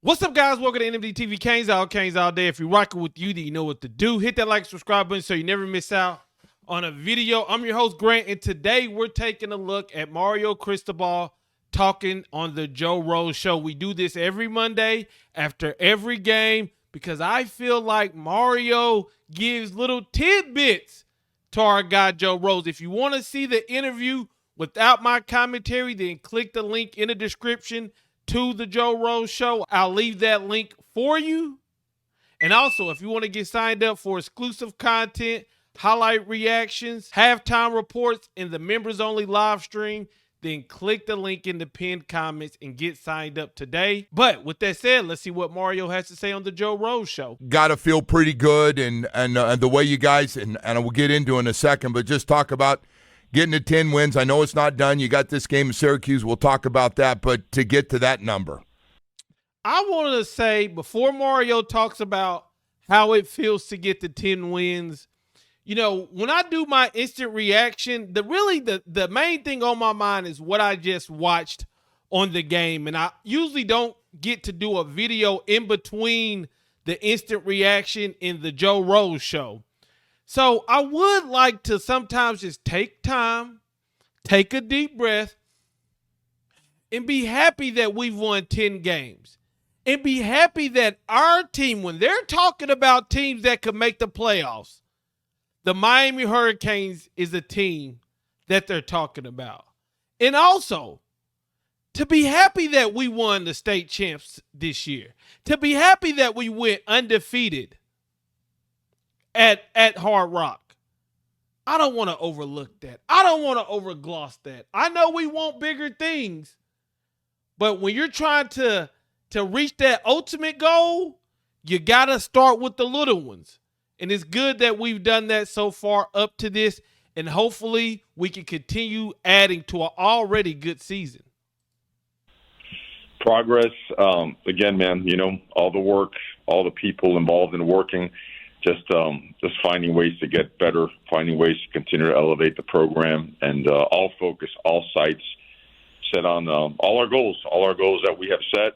What's up, guys? Welcome to NMD TV. Canes all day. If you're rocking with you, then you know what to do. Hit that like, subscribe button so you never miss out on a video. I'm your host, Grant, and today we're taking a look at Mario Cristobal talking on the Joe Rose Show. We do this every Monday after every game because I feel like Mario gives little tidbits to our guy, Joe Rose. If you want to see the interview without my commentary, then click the link in the description to the Joe Rose Show. I'll leave that link for you. And also, if you want to get signed up for exclusive content, highlight reactions, halftime reports, and the members-only live stream, then click the link in the pinned comments and get signed up today. But with that said, let's see what Mario has to say on the Joe Rose Show. Got to feel pretty good, and the way you guys, and we'll get into in a second, but just talk about getting to 10 wins. I know it's not done. You got this game in Syracuse. We'll talk about that, but to get to that number. I wanted to say, before Mario talks about how it feels to get to 10 wins, you know, when I do my instant reaction, the main thing on my mind is what I just watched on the game. And I usually don't get to do a video in between the instant reaction in the Joe Rose Show. So I would like to sometimes just take time, take a deep breath, and be happy that we've won 10 games. And be happy that our team, when they're talking about teams that could make the playoffs, the Miami Hurricanes is a team that they're talking about. And also, to be happy that we won the state champs this year. To be happy that we went undefeated at Hard Rock. I don't want to overlook that. I don't want to overgloss that. I know we want bigger things, but when you're trying to reach that ultimate goal, you got to start with the little ones. And it's good that we've done that so far up to this, and hopefully we can continue adding to an already good season. Progress, again, man, you know, all the work, all the people involved in working, just finding ways to get better, finding ways to continue to elevate the program, and all focus, all sights set on all our goals that we have set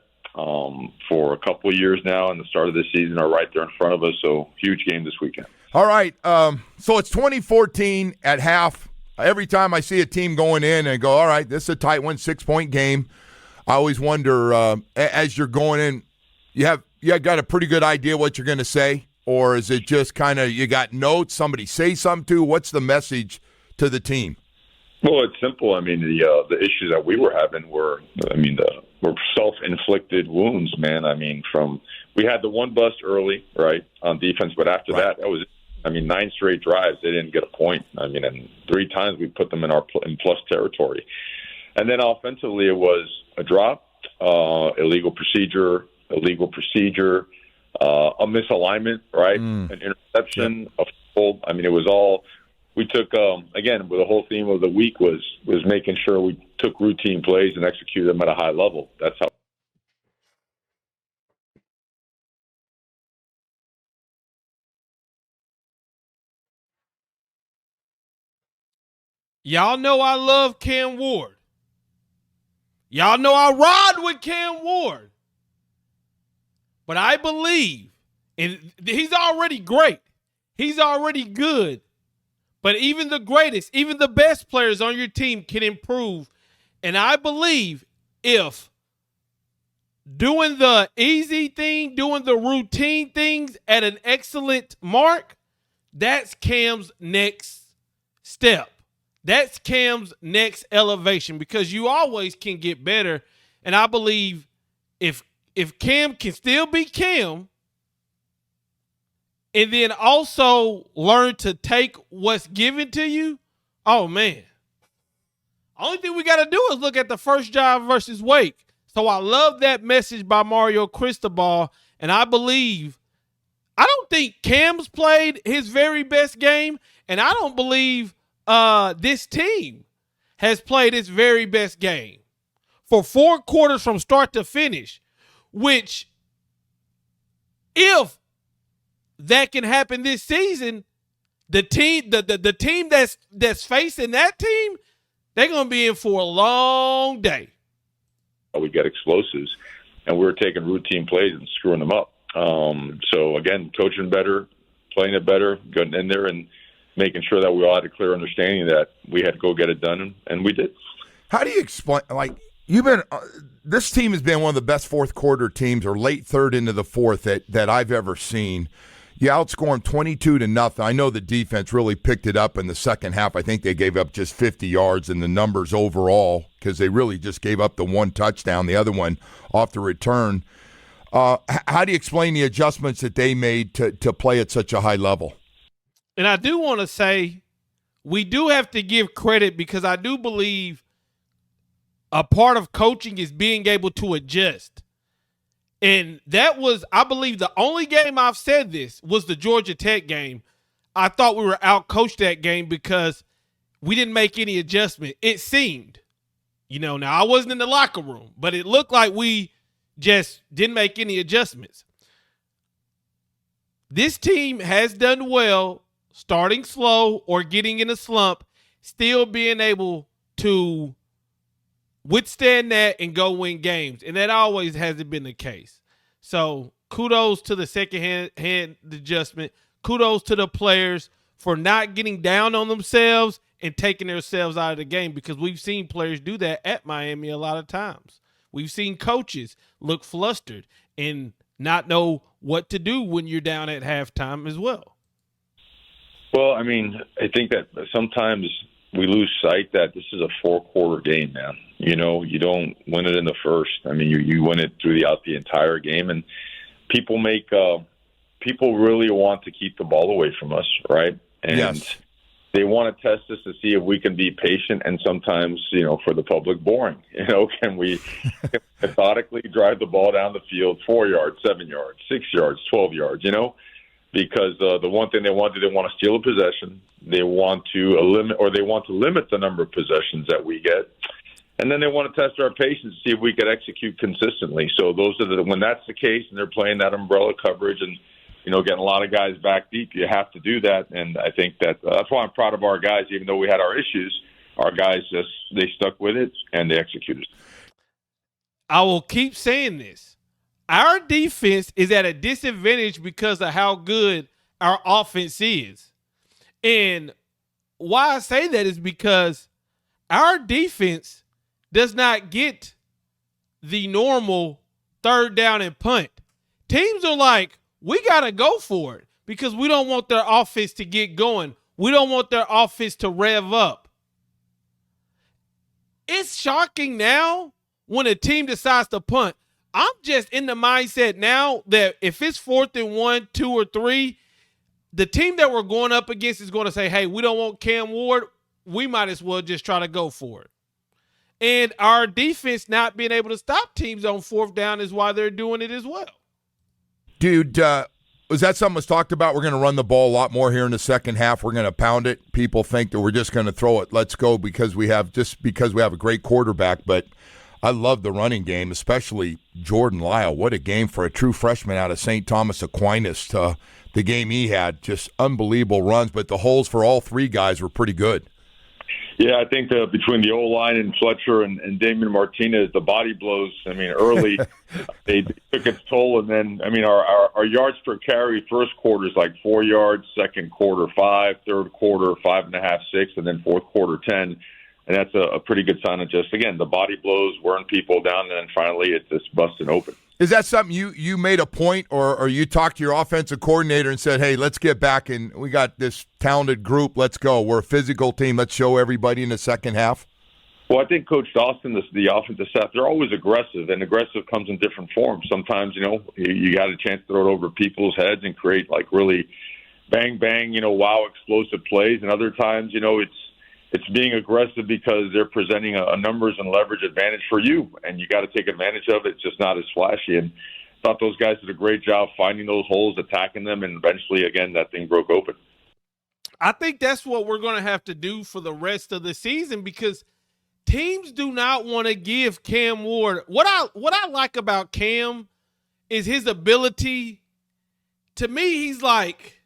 for a couple of years now, and the start of the season are right there in front of us. So huge game this weekend. All right, so it's 2014 at half. Every time I see a team going in and go, all right, this is a tight one, 6-point game, I always wonder, as you're going in, you got a pretty good idea what you're going to say, or is it just kind of you got notes, somebody say something to? What's the message to the team? Well, it's simple. I mean, the issues that we were having were self-inflicted wounds, man. I mean, we had the one bust early, right, on defense, but after that was, 9 straight drives, they didn't get a point. I mean, and 3 times we put them in plus territory. And then offensively, it was a drop, illegal procedure, a misalignment, right, an interception, a fumble. I mean, it was all. We took, again, the whole theme of the week was making sure we took routine plays and executed them at a high level. That's how. Y'all know I love Cam Ward. Y'all know I ride with Cam Ward. But I believe, and he's already great. He's already good. But even the greatest, even the best players on your team can improve. And I believe if doing the easy thing, doing the routine things at an excellent mark, that's Cam's next step. That's Cam's next elevation, because you always can get better. And I believe if Cam can still be Cam, and then also learn to take what's given to you, oh, man. Only thing we got to do is look at the first drive versus Wake. So I love that message by Mario Cristobal, and I don't think Cam's played his very best game, and I don't believe this team has played its very best game for 4 quarters from start to finish, which if that can happen this season, the team that's facing that team, they're going to be in for a long day. We get explosives. and we were taking routine plays and screwing them up. So again, coaching better, playing it better, getting in there and making sure that we all had a clear understanding that we had to go get it done, and we did. How do you explain, like, this team has been one of the best fourth quarter teams or late third into the fourth that I've ever seen. You outscore them 22-0. I know the defense really picked it up in the second half. I think they gave up just 50 yards in the numbers overall because they really just gave up the one touchdown, the other one off the return. How do you explain the adjustments that they made to play at such a high level? And I do want to say we do have to give credit because I do believe a part of coaching is being able to adjust. And that was, I believe, the only game I've said this was the Georgia Tech game. I thought we were out-coached that game because we didn't make any adjustment. It seemed, now I wasn't in the locker room, but it looked like we just didn't make any adjustments. This team has done well starting slow or getting in a slump, still being able to withstand that and go win games. And that always hasn't been the case. So kudos to the second hand adjustment. Kudos to the players for not getting down on themselves and taking themselves out of the game, because we've seen players do that at Miami a lot of times. We've seen coaches look flustered and not know what to do when you're down at halftime as well. Well, I mean, I think that sometimes we lose sight that this is a four-quarter game, man. You don't win it in the first. I mean, you win it throughout the entire game, and people really want to keep the ball away from us, right? And yes. They want to test us to see if we can be patient and sometimes, for the public, boring. Can we methodically drive the ball down the field 4 yards, 7 yards, 6 yards, 12 yards, Because the one thing they want to steal a possession. They want to limit the number of possessions that we get. And then they want to test our patience to see if we could execute consistently. So when that's the case and they're playing that umbrella coverage and, getting a lot of guys back deep, you have to do that. And I think that's why I'm proud of our guys. Even though we had our issues, our guys they stuck with it and they executed. I will keep saying this. Our defense is at a disadvantage because of how good our offense is. And why I say that is because our defense does not get the normal third down and punt. Teams are like, we got to go for it because we don't want their offense to get going. We don't want their offense to rev up. It's shocking now when a team decides to punt. I'm just in the mindset now that if it's 4th and 1, 2, or 3, the team that we're going up against is going to say, hey, we don't want Cam Ward. We might as well just try to go for it. And our defense not being able to stop teams on 4th down is why they're doing it as well. Dude, was that something was talked about? We're going to run the ball a lot more here in the second half. We're going to pound it. People think that we're just going to throw it. Let's go because we have a great quarterback. But I love the running game, especially Jordan Lyle. What a game for a true freshman out of St. Thomas Aquinas. The game he had, just unbelievable runs. But the holes for all three guys were pretty good. Yeah, I think between the O-line and Fletcher and Damian Martinez, the body blows, early, they took its toll. And then, our yards per carry first quarter is like 4 yards, second quarter 5, third quarter 5.5, 6, and then fourth quarter 10. And that's a pretty good sign of just, again, the body blows, wearing people down, and then finally it's just busting open. Is that something you made a point or you talked to your offensive coordinator and said, hey, let's get back and we got this talented group, let's go. We're a physical team. Let's show everybody in the second half? Well, I think Coach Dawson, the offensive staff, they're always aggressive, and aggressive comes in different forms. Sometimes, you got a chance to throw it over people's heads and create like really bang, bang, wow, explosive plays. And other times, it's being aggressive because they're presenting a numbers and leverage advantage for you, and you got to take advantage of it. It's just not as flashy. And I thought those guys did a great job finding those holes, attacking them, and eventually, again, that thing broke open. I think that's what we're going to have to do for the rest of the season because teams do not want to give Cam Ward. What I like about Cam is his ability. To me, he's like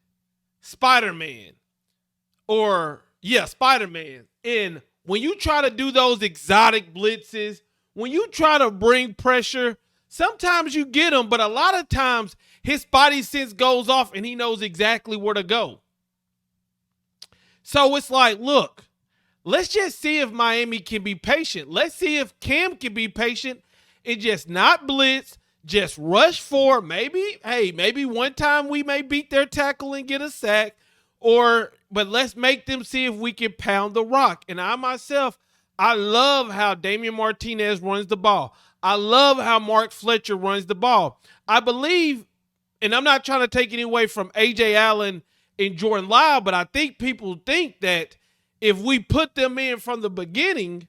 Spider-Man Spider-Man. And when you try to do those exotic blitzes, when you try to bring pressure, Sometimes you get him, but a lot of times his body sense goes off and he knows exactly where to go. So it's like, look, let's just see if Miami can be patient. Let's see if Cam can be patient and just not blitz, just rush for maybe one time we may beat their tackle and get a sack, but let's make them see if we can pound the rock. And I love how Damian Martinez runs the ball. I love how Mark Fletcher runs the ball. I believe, and I'm not trying to take any away from A.J. Allen and Jordan Lyle, but I think people think that if we put them in from the beginning,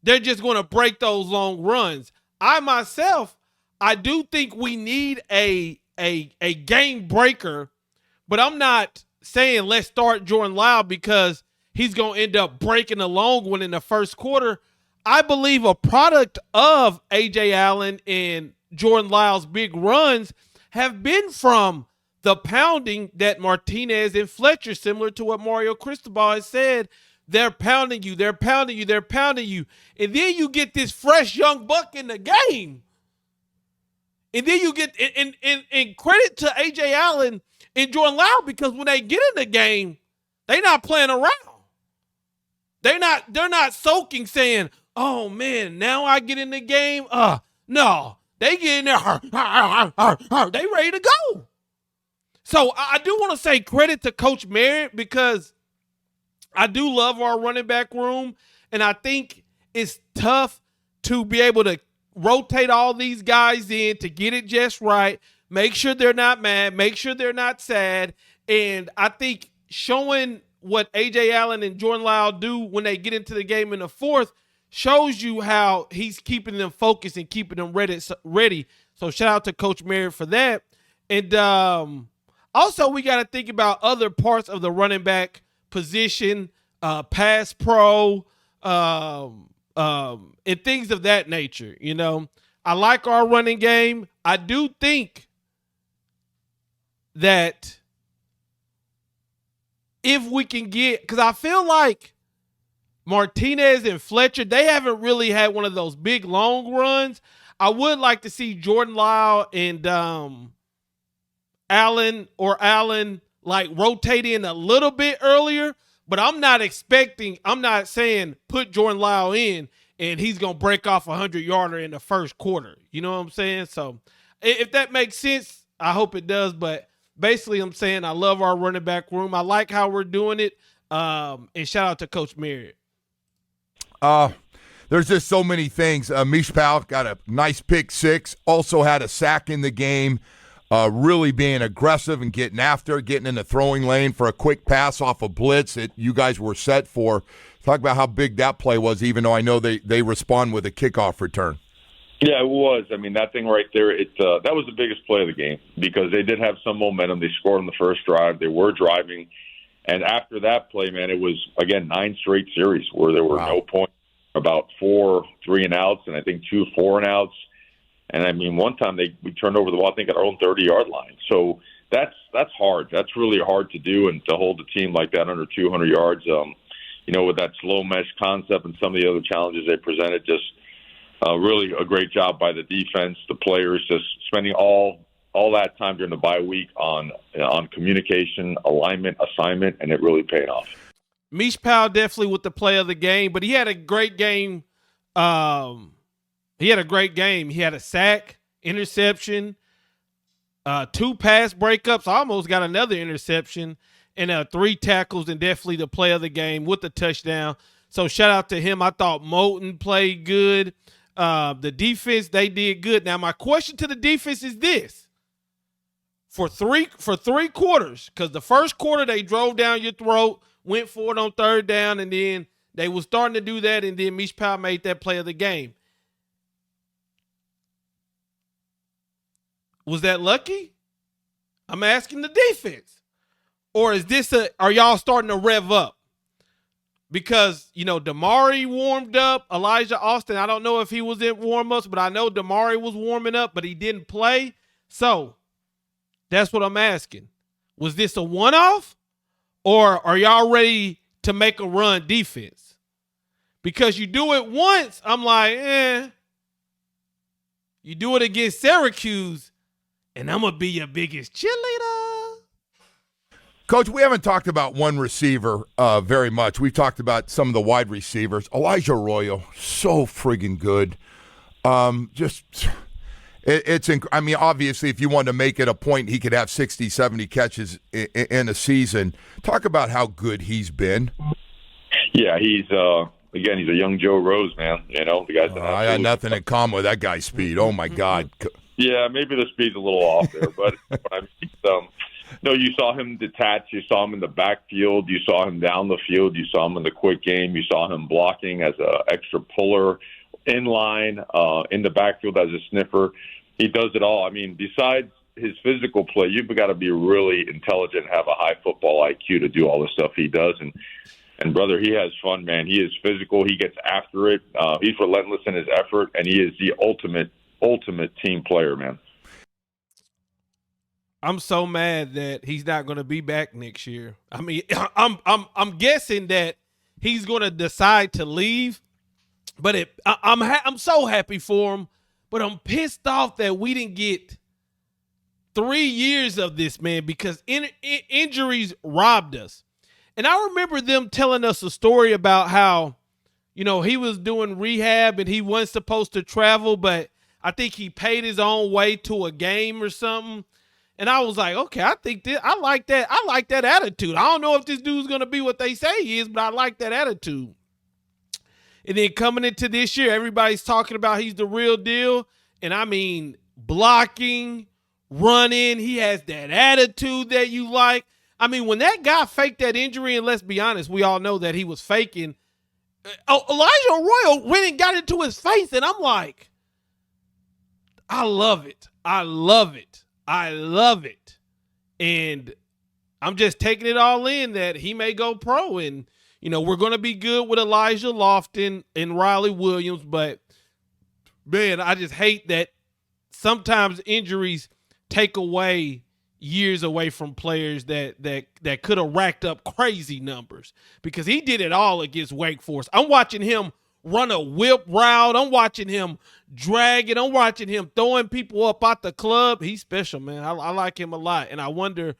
they're just going to break those long runs. I do think we need a game breaker, but I'm not saying let's start Jordan Lyle because he's going to end up breaking a long one in the first quarter. I believe a product of A.J. Allen and Jordan Lyle's big runs have been from the pounding that Martinez and Fletcher, similar to what Mario Cristobal has said, they're pounding you, they're pounding you, they're pounding you. And then you get this fresh young buck in the game. And then you get, and credit to A.J. Allen and Jordan Lyle, because when they get in the game, they're not playing around. They're not soaking, saying, oh man, now I get in the game. No, they get in there, they ready to go. So I do want to say credit to Coach Merritt, because I do love our running back room, and I think it's tough to be able to rotate all these guys in to get it just right, make sure they're not mad, make sure they're not sad, and I think showing what A.J. Allen and Jordan Lyle do when they get into the game in the fourth shows you how he's keeping them focused and keeping them ready. So shout out to Coach Merritt for that. And also we got to think about other parts of the running back position, pass pro, and things of that nature. You know, I like our running game. I do think that if we can get, because I feel like Martinez and Fletcher, they haven't really had one of those big long runs. I would like to see Jordan Lyle and Allen like rotate in a little bit earlier, but I'm not saying put Jordan Lyle in and he's going to break off a 100-yarder in the first quarter. You know what I'm saying? So if that makes sense, I hope it does. But basically I'm saying I love our running back room. I like how we're doing it. And shout out to Coach Merritt. There's just so many things. Mish Powell got a nice pick six, also had a sack in the game, really being aggressive and getting in the throwing lane for a quick pass off a blitz that you guys were set for. Talk about how big that play was, even though I know they respond with a kickoff return. Yeah, it was. I mean, that thing right there, that was the biggest play of the game, because they did have some momentum. They scored on the first drive. They were driving. And after that play, man, it was, again, 9 straight series where there were no points, about 4 3-and-outs, and I think 2 4-and-outs. And, I mean, one time we turned over the ball, I think, at our own 30-yard line. So that's hard. That's really hard to do, and to hold a team like that under 200 yards, with that slow mesh concept and some of the other challenges they presented, just really a great job by the defense, the players, just spending all that time during the bye week on communication, alignment, assignment, and it really paid off. Mish Powell definitely with the play of the game, but he had a great game. He had a sack, interception, 2 pass breakups, almost got another interception, and 3 tackles, and definitely the play of the game with the touchdown. So shout out to him. I thought Moulton played good. The defense, they did good. Now my question to the defense is this. For three quarters, because the first quarter they drove down your throat, went for it on third down, and then they were starting to do that, and then Mish Powell made that play of the game. Was that lucky? I'm asking the defense. Or is this are y'all starting to rev up? Because, Damari warmed up, Elijah Austin, I don't know if he was in warm-ups, but I know Damari was warming up, but he didn't play. So that's what I'm asking. Was this a one-off, or are y'all ready to make a run defense? Because you do it once, I'm like, You do it against Syracuse, and I'm going to be your biggest cheerleader. Coach, we haven't talked about one receiver very much. We've talked about some of the wide receivers. Elijah Arroyo, so friggin' good. I mean, obviously, if you wanted to make it a point, he could have 60, 70 catches in a season. Talk about how good he's been. Yeah, he's a young Joe Rose, man. You know, the guy's I got nothing in common with that guy's speed. Oh, my God. Yeah, maybe the speed's a little off there, but I mean, no, you saw him detach. You saw him in the backfield. You saw him down the field. You saw him in the quick game. You saw him blocking as an extra puller, in line, in the backfield as a sniffer. He does it all. I mean, besides his physical play, you've got to be really intelligent, have a high football IQ to do all the stuff he does. And brother, he has fun, man. He is physical. He gets after it. He's relentless in his effort, and he is the ultimate team player, man. I'm so mad that he's not going to be back next year. I mean, I'm guessing that he's going to decide to leave, but I'm so happy for him. But I'm pissed off that we didn't get 3 years of this, man, because injuries robbed us. And I remember them telling us a story about how, you know, he was doing rehab and he wasn't supposed to travel, but I think he paid his own way to a game or something. And I was like, okay, I like that. I like that attitude. I don't know if this dude's going to be what they say he is, but I like that attitude. And then coming into this year, everybody's talking about he's the real deal. And I mean, blocking, running, he has that attitude that you like. I mean, when that guy faked that injury, and let's be honest, we all know that he was faking. Elijah Arroyo went and got into his face, and I'm like, I love it. I love it. I love it. And I'm just taking it all in that he may go pro. And, you know, we're going to be good with Elijah Lofton and Riley Williams. But, man, I just hate that sometimes injuries take away years away from players that could have racked up crazy numbers, because he did it all against Wake Forest. I'm watching him run a whip route. I'm watching him dragging. I'm watching him throwing people up out the club. He's special, man. I like him a lot. And I wonder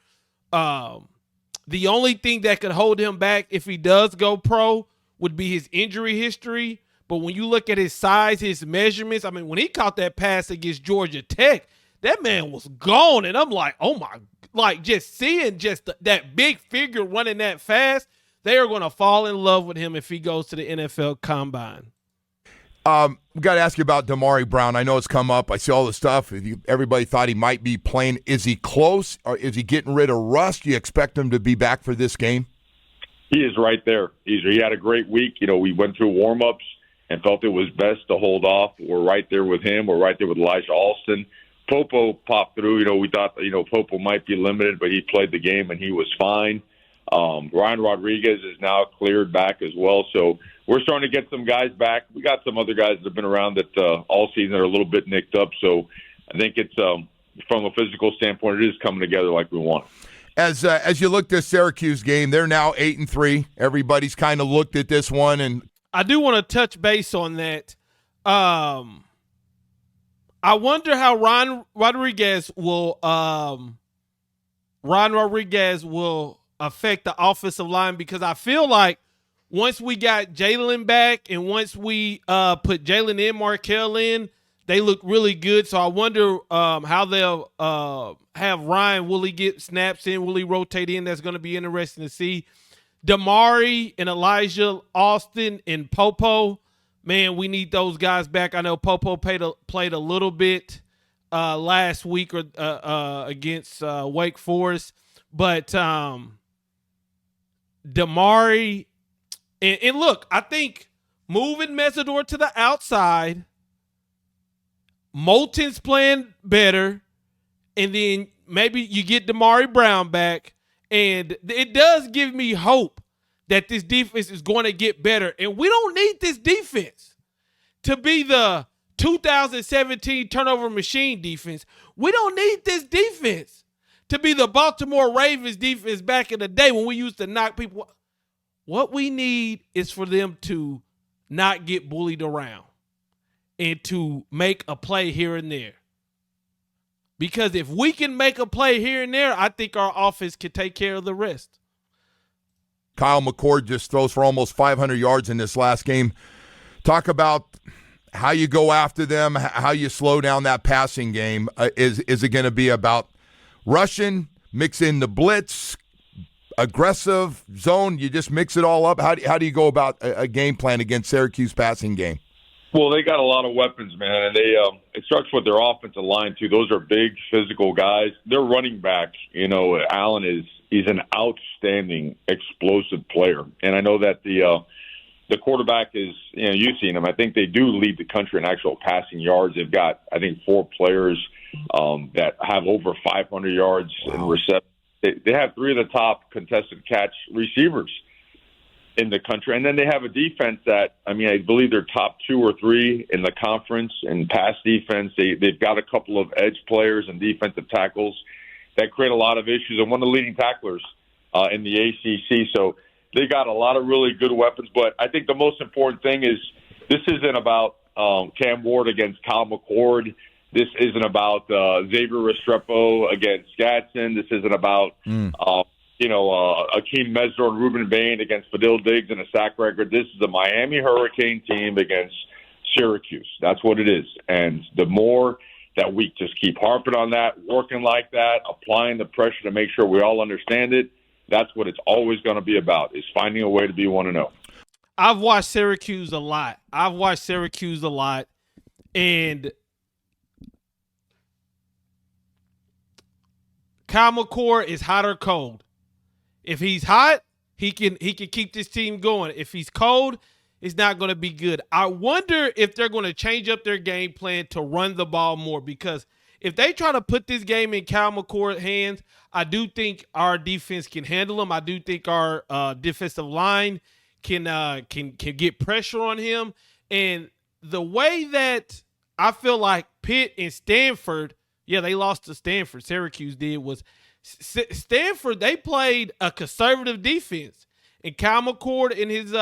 the only thing that could hold him back if he does go pro would be his injury history. But when you look at his size, his measurements, I mean, when he caught that pass against Georgia Tech, that man was gone. And I'm like, oh my, like just seeing that big figure running that fast, they are going to fall in love with him if he goes to the NFL Combine. We got to ask you about Damari Brown. I know it's come up. I see all the stuff. Everybody thought he might be playing. Is he close, or is he getting rid of rust? Do you expect him to be back for this game? He is right there. He had a great week. You know, we went through warm-ups and felt it was best to hold off. We're right there with him. We're right there with Elijah Alston. Popo popped through. You know, we thought, you know, Popo might be limited, but he played the game and he was fine. Ryan Rodriguez is now cleared back as well. So we're starting to get some guys back. We got some other guys that have been around that all season are a little bit nicked up. So I think it's from a physical standpoint, it is coming together like we want. As you look at this Syracuse game, they're now 8-3. Everybody's kind of looked at this one, and I do want to touch base on that. I wonder how Ron Rodriguez will affect the offensive line, because I feel like once we got Jalen back and once we put Jalen in, Markel in, they look really good. So I wonder how they'll have Ryan. Will he get snaps in? Will he rotate in? That's going to be interesting to see. Damari and Elijah Alston and Popo, man, we need those guys back. I know Popo played a little bit last week or against Wake Forest, but Damari and look, I think moving Mesidor to the outside, Moulton's playing better, and then maybe you get Damari Brown back, and it does give me hope that this defense is going to get better. And we don't need this defense to be the 2017 turnover machine defense. We don't need this defense to be the Baltimore Ravens defense back in the day when we used to knock people. What we need is for them to not get bullied around. and to make a play here and there. Because if we can make a play here and there, I think our offense can take care of the rest. Kyle McCord just throws for almost 500 yards in this last game. Talk about how you go after them, how you slow down that passing game. Is it going to be about rushing, mix in the blitz, aggressive zone? You just mix it all up. How do you go about a game plan against Syracuse passing game? Well, they got a lot of weapons, man, and it starts with their offensive line too. Those are big, physical guys. Their running back, Allen he's an outstanding, explosive player, and I know that the quarterback is, you've seen him. I think they do lead the country in actual passing yards. They've got, I think, 4 players that have over 500 yards in reception. They have 3 of the top contested catch receivers in the country. And then they have a defense that, I believe they're top 2 or 3 in the conference in pass defense. They've got a couple of edge players and defensive tackles that create a lot of issues, and one of the leading tacklers in the ACC. So they got a lot of really good weapons. But I think the most important thing is this isn't about Cam Ward against Kyle McCord. This isn't about Xavier Restrepo against Gadsden. This isn't about Akeem Mesdor and Ruben Bain against Fadil Diggs and a sack record. This is a Miami Hurricane team against Syracuse. That's what it is. And the more that we just keep harping on that, working like that, applying the pressure to make sure we all understand it, that's what it's always going to be about, is finding a way to be 1-0. I've watched Syracuse a lot. And Kyle McCord is hot or cold. If he's hot, he can keep this team going. If he's cold, it's not going to be good. I wonder if they're going to change up their game plan to run the ball more, because if they try to put this game in Kyle McCord's hands, I do think our defense can handle him. I do think our defensive line can get pressure on him. And the way that I feel like Pitt and Stanford, they lost to Stanford, Syracuse did, was Stanford, they played a conservative defense. And Kyle McCord and his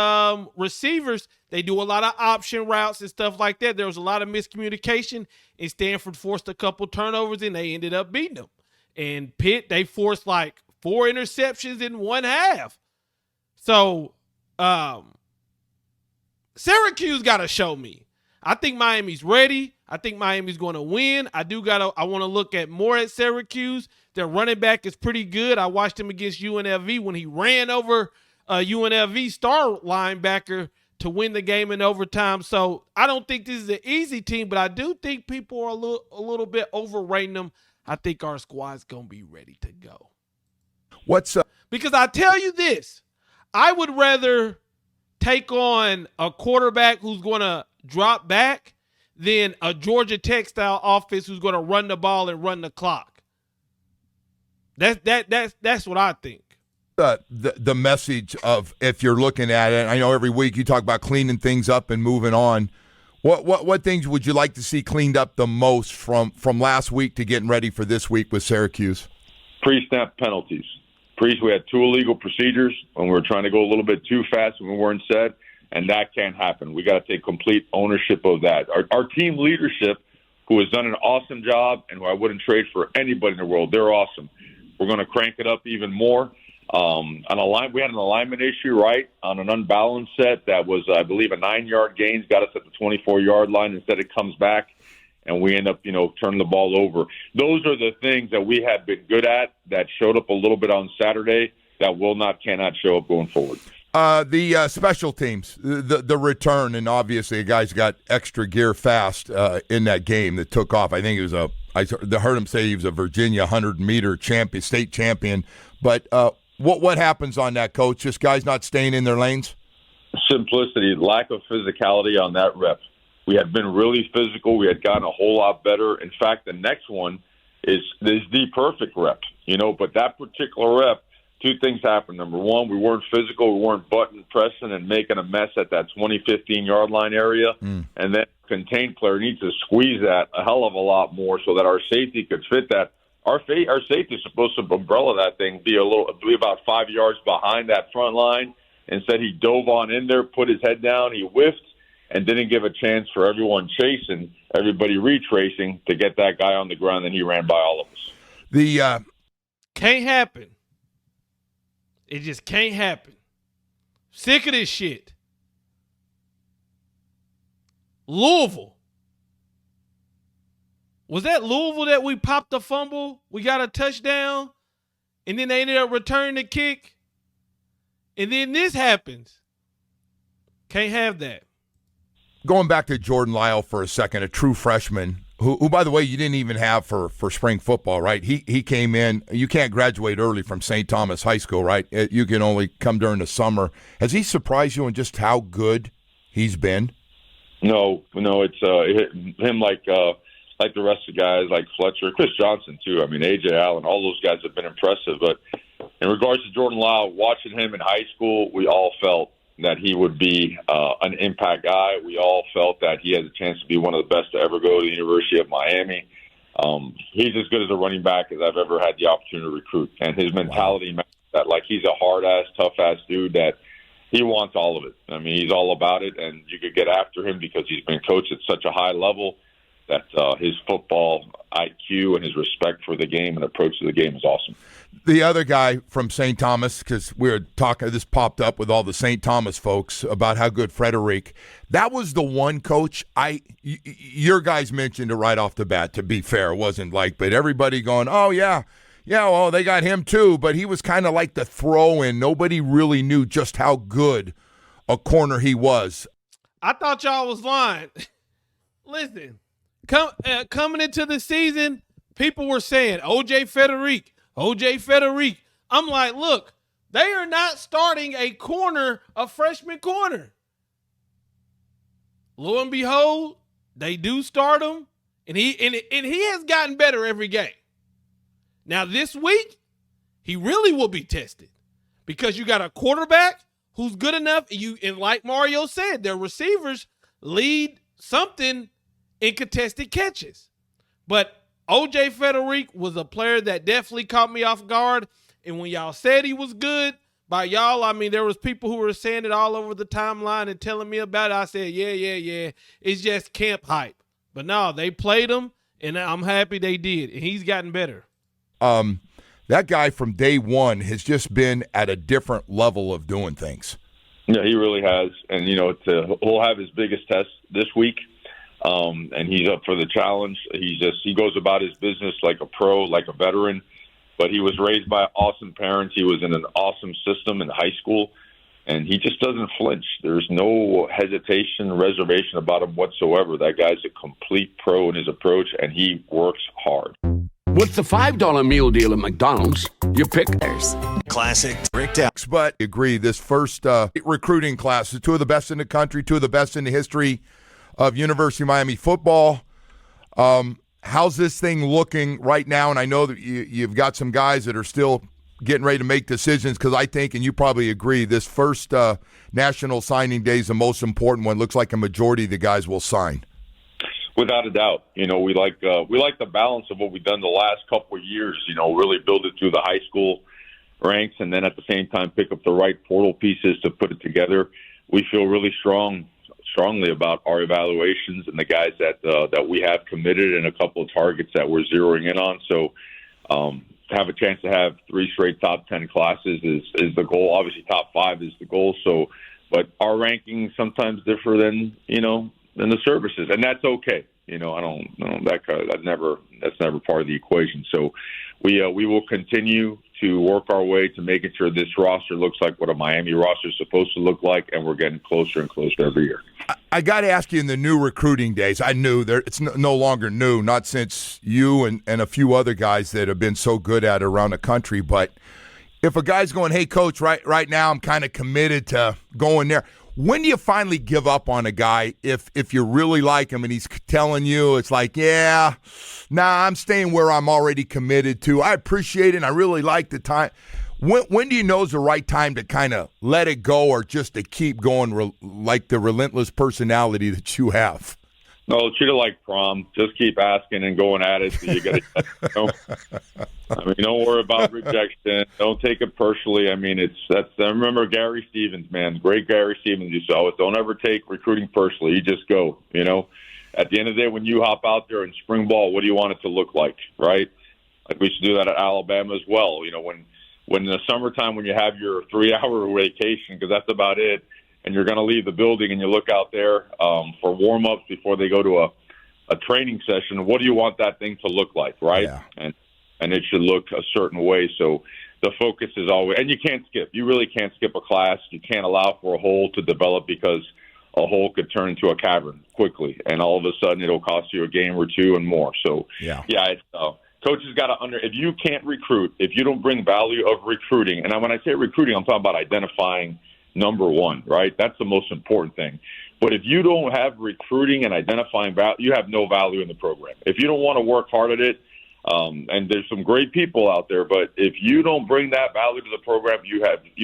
receivers, they do a lot of option routes and stuff like that. There was a lot of miscommunication, and Stanford forced a couple turnovers, and they ended up beating them. And Pitt, they forced like 4 interceptions in one half. So Syracuse got to show me. I think Miami's ready. I think Miami's going to win. I want to look more at Syracuse. Their running back is pretty good. I watched him against UNLV when he ran over UNLV star linebacker to win the game in overtime. So I don't think this is an easy team, but I do think people are a little bit overrating them. I think our squad's going to be ready to go. What's up? Because I tell you this, I would rather take on a quarterback who's going to drop back than a Georgia Tech style offense who's going to run the ball and run the clock. That's what I think. The message of, if you're looking at it, I know every week you talk about cleaning things up and moving on. What things would you like to see cleaned up the most from last week to getting ready for this week with Syracuse? Pre-snap penalties. We had 2 illegal procedures when we were trying to go a little bit too fast when we weren't set, and that can't happen. We got to take complete ownership of that. Our team leadership, who has done an awesome job and who I wouldn't trade for anybody in the world, they're awesome. We're going to crank it up even more. We had an alignment issue, right, on an unbalanced set that was, I believe, a 9-yard gain, got us at the 24-yard line. Instead, it comes back, and we end up, turning the ball over. Those are the things that we have been good at that showed up a little bit on Saturday that cannot show up going forward. The special teams, the return, and obviously the guys got extra gear fast in that game that took off. I think it was I heard him say he was a Virginia 100-meter champion, state champion. But what happens on that, Coach? Just guys not staying in their lanes? Simplicity, lack of physicality on that rep. We had been really physical. We had gotten a whole lot better. In fact, the next one is the perfect rep, but that particular rep, 2 things happened. Number one, we weren't physical. We weren't button pressing and making a mess at that 20, 15-yard line area. And then contained player needs to squeeze that a hell of a lot more so that our safety could fit that. Our safety is supposed to umbrella that thing, be about 5 yards behind that front line. Instead, he dove on in there, put his head down, he whiffed, and didn't give a chance for everybody retracing to get that guy on the ground, and he ran by all of us. The Can't happen. It just can't happen. Sick of this shit. Louisville. Was that Louisville that we popped the fumble? We got a touchdown, and then they ended up returning the kick, and then this happens. Can't have that. Going back to Jordan Lyle for a second, a true freshman who, by the way, you didn't even have for spring football, right? He came in. You can't graduate early from St. Thomas High School, right? You can only come during the summer. Has he surprised you in just how good he's been? No, it's him like the rest of the guys, like Fletcher, Chris Johnson too. I mean, A.J. Allen, all those guys have been impressive. But in regards to Jordan Lyle, watching him in high school, we all felt that he would be an impact guy. We all felt that he had a chance to be one of the best to ever go to the University of Miami. He's as good as a running back as I've ever had the opportunity to recruit. And his mentality, that like he's a hard-ass, tough-ass dude that he wants all of it. I mean, he's all about it, and you could get after him because he's been coached at such a high level that his football IQ and his respect for the game and approach to the game is awesome. The other guy from St. Thomas, because we were talking, this popped up with all the St. Thomas folks about how good Frederic. That was the one coach your guys mentioned it right off the bat, to be fair. It wasn't like, but everybody going, oh, yeah, well, they got him too. But he was kind of like the throw-in. Nobody really knew just how good a corner he was. I thought y'all was lying. Listen, coming into the season, people were saying, O.J. Frederic. I'm like, look, they are not starting a freshman corner. Lo and behold, they do start him, and he has gotten better every game. Now this week, he really will be tested because you got a quarterback who's good enough. And like Mario said, their receivers lead something in contested catches. But O.J. Frederic was a player that definitely caught me off guard. And when y'all said he was good, by y'all, I mean, there was people who were saying it all over the timeline and telling me about it. I said, yeah. It's just camp hype. But no, they played him, and I'm happy they did. And he's gotten better. That guy from day one has just been at a different level of doing things. Yeah, he really has. And, he'll have his biggest test this week. And he's up for the challenge. He goes about his business like a pro, like a veteran, but he was raised by awesome parents. He was in an awesome system in high school, and he just doesn't flinch. There's no hesitation, reservation about him whatsoever. That guy's a complete pro in his approach, and he works hard. With the $5 meal deal at McDonald's, you pick theirs. Classic bricked out. But I agree, this first recruiting class is two of the best in the country, two of the best in the history of University of Miami football. How's this thing looking right now? And I know that you've got some guys that are still getting ready to make decisions, because I think, and you probably agree, this first national signing day is the most important one. Looks like a majority of the guys will sign. Without a doubt. We like the balance of what we've done the last couple of years, really build it through the high school ranks, and then at the same time pick up the right portal pieces to put it together. We feel really strongly about our evaluations and the guys that we have committed, and a couple of targets that we're zeroing in on. So to have a chance to have 3 straight top 10 classes is the goal. Obviously, top 5 is the goal. So, but our rankings sometimes differ than the services, and that's okay. I don't that's never part of the equation. So we will continue to work our way to making sure this roster looks like what a Miami roster is supposed to look like, and we're getting closer and closer every year. I got to ask you, in the new recruiting days, I knew it's no longer new, not since you and a few other guys that have been so good at it around the country, but if a guy's going, hey, coach, right now I'm kind of committed to going there, when do you finally give up on a guy if you really like him and he's telling you it's like, I'm staying where I'm already committed to. I appreciate it and I really like the time. When do you know is the right time to kind of let it go, or just to keep going like the relentless personality that you have? No, treat it like prom. Just keep asking and going at it. So you got to, don't worry about rejection. Don't take it personally. I mean, I remember Gary Stevens, man, great Gary Stevens. You saw it. Don't ever take recruiting personally. You just go. At the end of the day, when you hop out there in spring ball, what do you want it to look like, right? Like we should do that at Alabama as well. When in the summertime, when you have your 3-hour vacation, because that's about it, and you're going to leave the building and you look out there for warm-ups before they go to a training session, what do you want that thing to look like, right? Yeah. And it should look a certain way. So the focus is always – and you can't skip. You really can't skip a class. You can't allow for a hole to develop because a hole could turn into a cavern quickly, and all of a sudden it'll cost you a game or two and more. So, it's coaches got to if you can't recruit, if you don't bring value of recruiting, and when I say recruiting, I'm talking about identifying – number one, right? That's the most important thing. But if you don't have recruiting and identifying value, you have no value in the program. If you don't want to work hard at it, and there's some great people out there, but if you don't bring that value to the program, you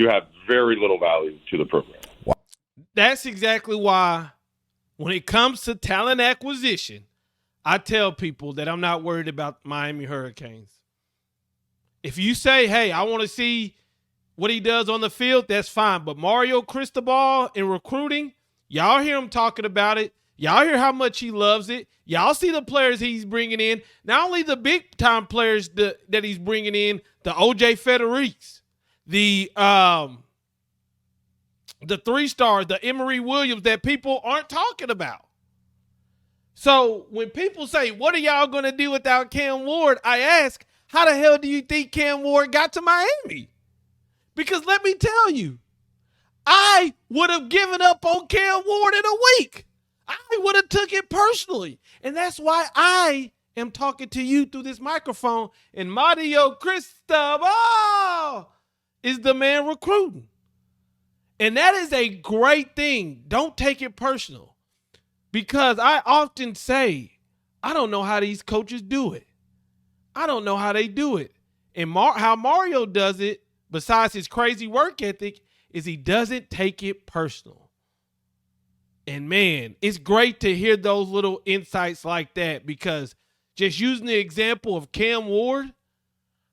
have very little value to the program. That's exactly why when it comes to talent acquisition, I tell people that I'm not worried about Miami Hurricanes. If you say, hey, I want to see what he does on the field, that's fine. But Mario Cristobal in recruiting, y'all hear him talking about it. Y'all hear how much he loves it. Y'all see the players he's bringing in. Not only the big-time players that he's bringing in, the O.J. Federiks, the 3-stars, the Emory Williams that people aren't talking about. So when people say, what are y'all going to do without Cam Ward, I ask, how the hell do you think Cam Ward got to Miami? Because let me tell you, I would have given up on Cam Ward in a week. I would have took it personally. And that's why I am talking to you through this microphone. And Mario Cristobal is the man recruiting. And that is a great thing. Don't take it personal. Because I often say, I don't know how these coaches do it. I don't know how they do it. And how Mario does it, besides his crazy work ethic, is he doesn't take it personal. And, man, it's great to hear those little insights like that because just using the example of Cam Ward,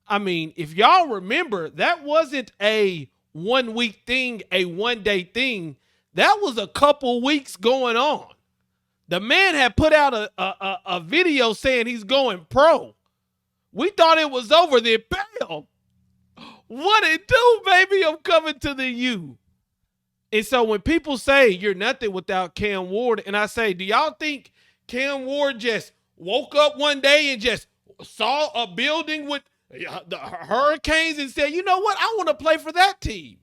I mean, if y'all remember, that wasn't a one-week thing, a one-day thing. That was a couple weeks going on. The man had put out a video saying he's going pro. We thought it was over, then bam. What it do, baby? I'm coming to the U. And so when people say you're nothing without Cam Ward, and I say, do y'all think Cam Ward just woke up one day and just saw a building with the Hurricanes and said, you know what, I want to play for that team?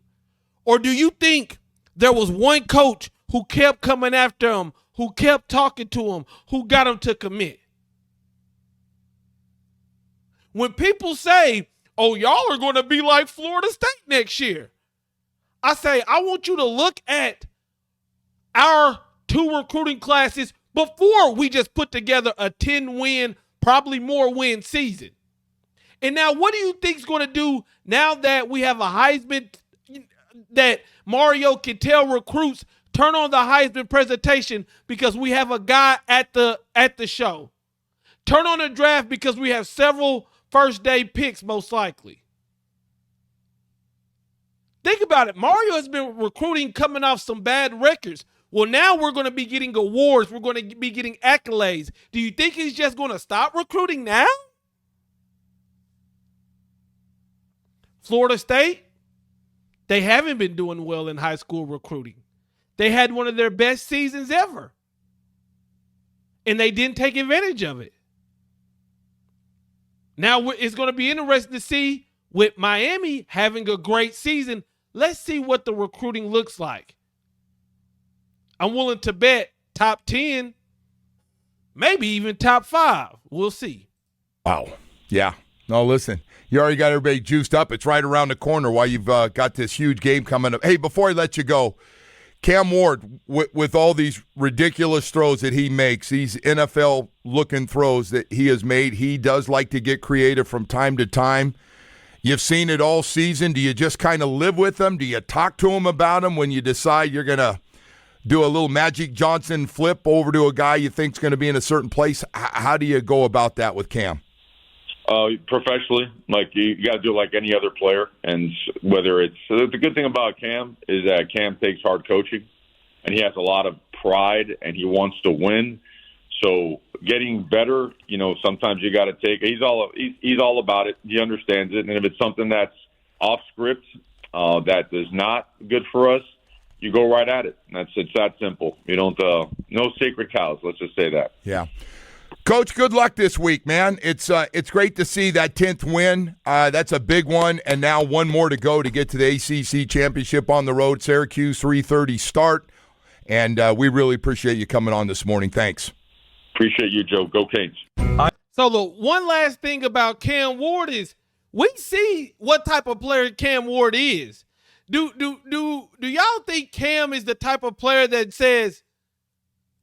Or do you think there was one coach who kept coming after him, who kept talking to him, who got him to commit? When people say, oh, y'all are going to be like Florida State next year, I say, I want you to look at our 2 recruiting classes before we just put together a 10-win, probably more win season. And now what do you think is going to do now that we have a Heisman, that Mario can tell recruits, turn on the Heisman presentation because we have a guy at the show. Turn on the draft because we have several first-day picks most likely. Think about it. Mario has been recruiting coming off some bad records. Well, now we're going to be getting awards. We're going to be getting accolades. Do you think he's just going to stop recruiting now? Florida State, they haven't been doing well in high school recruiting. They had one of their best seasons ever, and they didn't take advantage of it. Now it's going to be interesting to see with Miami having a great season. Let's see what the recruiting looks like. I'm willing to bet top 10, maybe even top 5. We'll see. Wow. Yeah. No, listen, you already got everybody juiced up. It's right around the corner while you've got this huge game coming up. Hey, before I let you go, Cam Ward, with all these ridiculous throws that he makes, these NFL-looking throws that he has made, he does like to get creative from time to time. You've seen it all season. Do you just kind of live with them? Do you talk to him about them when you decide you're going to do a little Magic Johnson flip over to a guy you think's going to be in a certain place? How do you go about that with Cam? Professionally, like you got to do it like any other player. And whether it's the good thing about Cam is that Cam takes hard coaching, and he has a lot of pride, and he wants to win. So getting better, sometimes you got to take. He's all about it. He understands it, and if it's something that's off script that is not good for us, you go right at it. It's that simple. You don't no sacred cows. Let's just say that. Yeah. Coach, good luck this week, man. It's great to see that 10th win. That's a big one, and now one more to go to get to the ACC championship on the road. Syracuse, 3:30 start, and we really appreciate you coming on this morning. Thanks. Appreciate you, Joe. Go Canes. So the one last thing about Cam Ward is we see what type of player Cam Ward is. Do y'all think Cam is the type of player that says,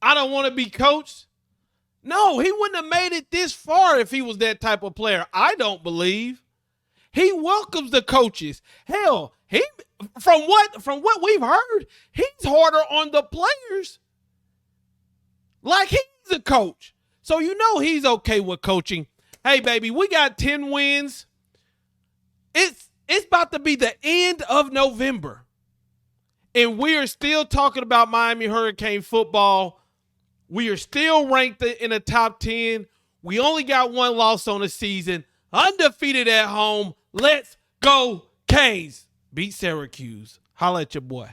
I don't want to be coached? No, he wouldn't have made it this far if he was that type of player. I don't believe. He welcomes the coaches. Hell, from what we've heard, he's harder on the players. Like he's a coach. So he's okay with coaching. Hey, baby, we got 10 wins. It's about to be the end of November. And we are still talking about Miami Hurricane football. We are still ranked in the top 10. We only got one loss on the season. Undefeated at home. Let's go, Canes. Beat Syracuse. Holla at your boy.